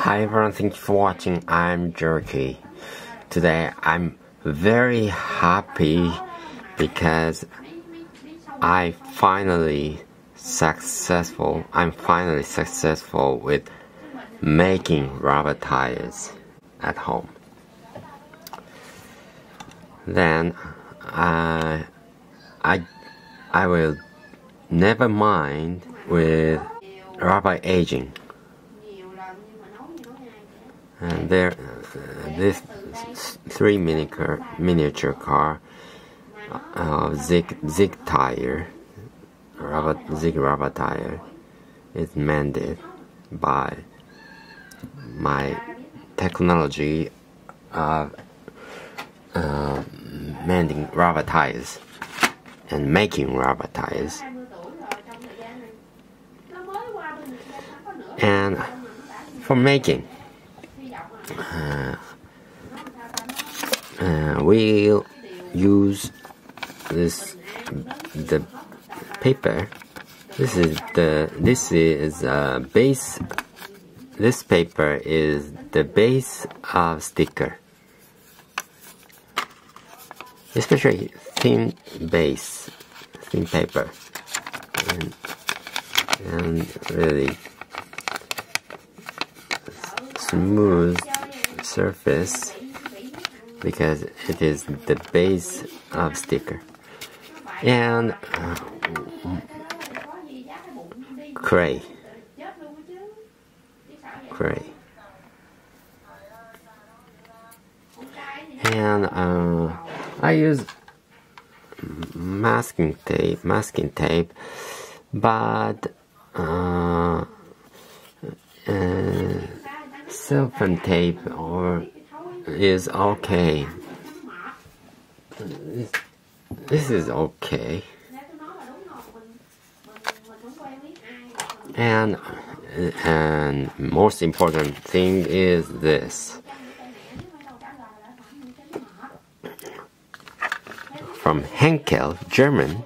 Hi everyone, thank you for watching. I'm Jerky. Today I'm very happy because I'm finally successful with making rubber tires at home. Then I will never mind with rubber aging. And there, this 3 miniature car, zig tire, zig rubber tire, is mended by my technology of mending rubber tires and making rubber tires. And for making, we'll use the paper. This paper is the base of sticker, especially thin paper, and really smooth surface because it is the base of sticker. And clay. And I use masking tape, but cellophane tape is okay. This is okay. And most important thing is this. From Henkel, German,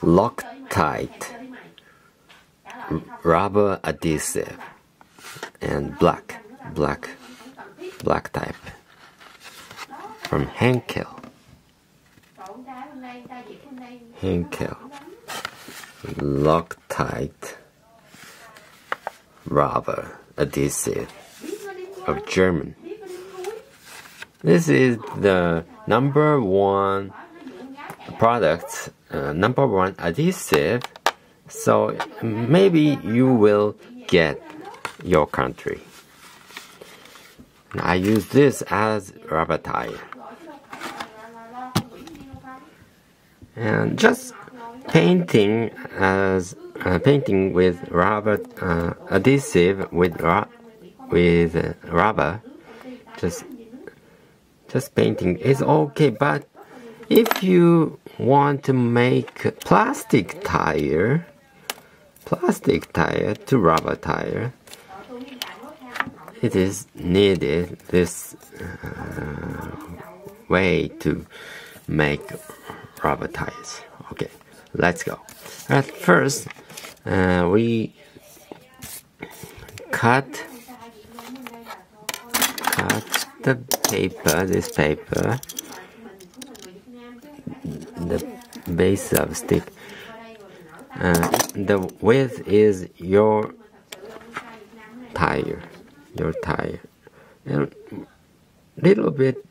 Loctite rubber adhesive and black type from Henkel Loctite rubber adhesive of German. This is the number one product, number one adhesive, so maybe you will get your country. I use this as rubber tire. And just painting with rubber adhesive with rubber, just painting is okay. But if you want to make plastic tire to rubber tire, it is needed this way to make rubber tires. Okay, let's go. At first, we cut the paper, this paper, the base of stick. The width is your tire, and little bit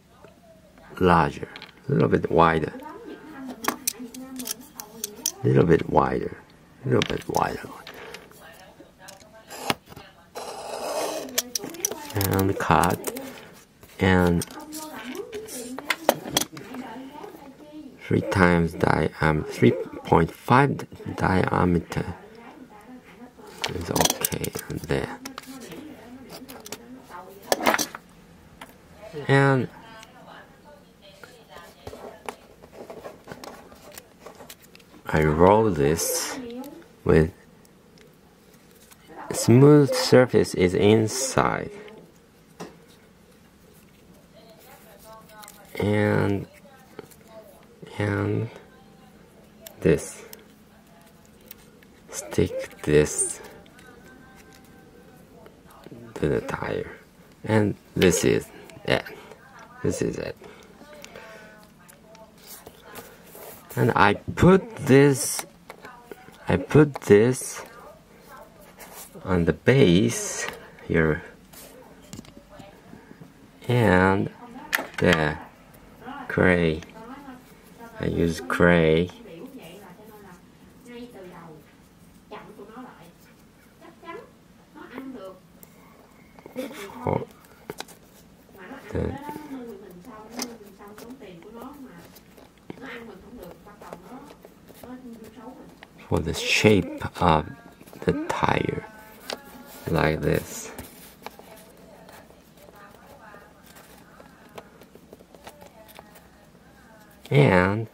larger, little bit wider, and cut, and 3.5 diameter is okay there. And I roll this with smooth surface is inside, and this stick this to the tire, and this is it. This is it. And I put this on the base here, and the clay. I use clay. For the shape of the tire, like this. And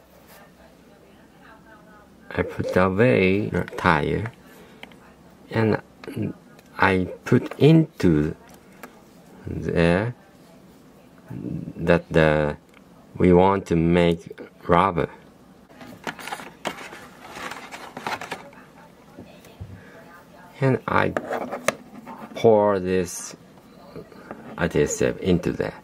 I put away the tire, and I put into there that we want to make rubber. And I pour this adhesive into there.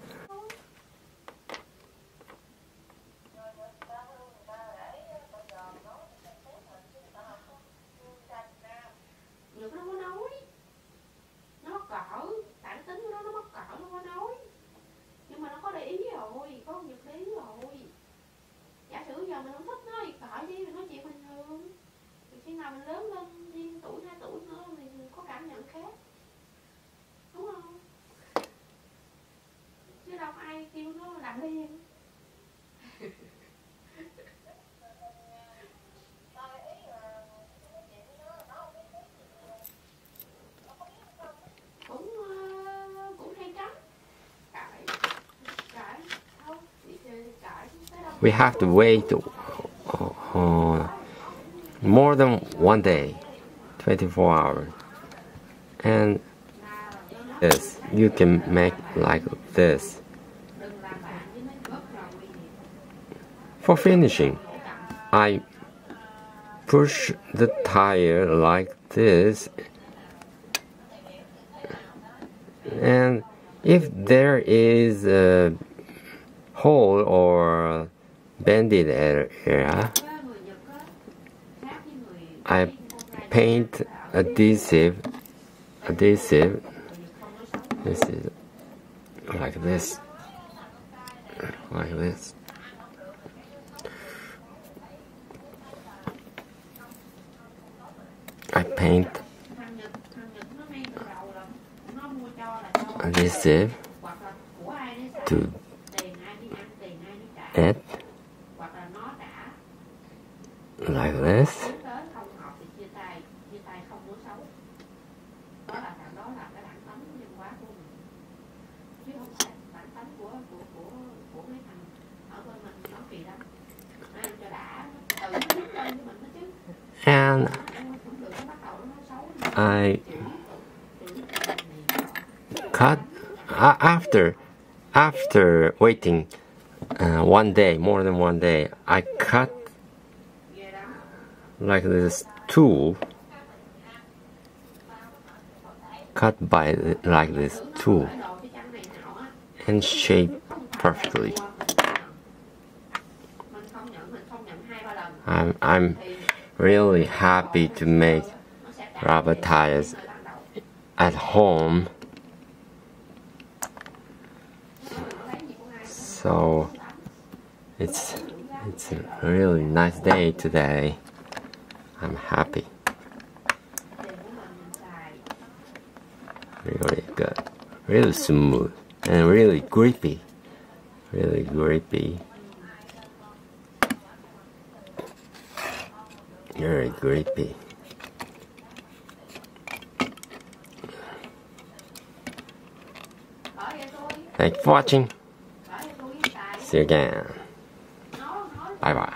We have to wait more than 1 day, 24 hours. And this, you can make like this. For finishing, I push the tire like this, and if there is a hole or bended area, I paint adhesive. This is like this, like this. I paint adhesive to it, like this. And I cut after waiting 1 day, more than 1 day. I cut like this tool, cut by like this tool, and shape perfectly. I'm really happy to make rubber tires at home. So it's a really nice day today. I'm happy. Really good, really smooth, and really grippy. Really grippy. Very grippy. Thanks for watching. See you again. Bye bye.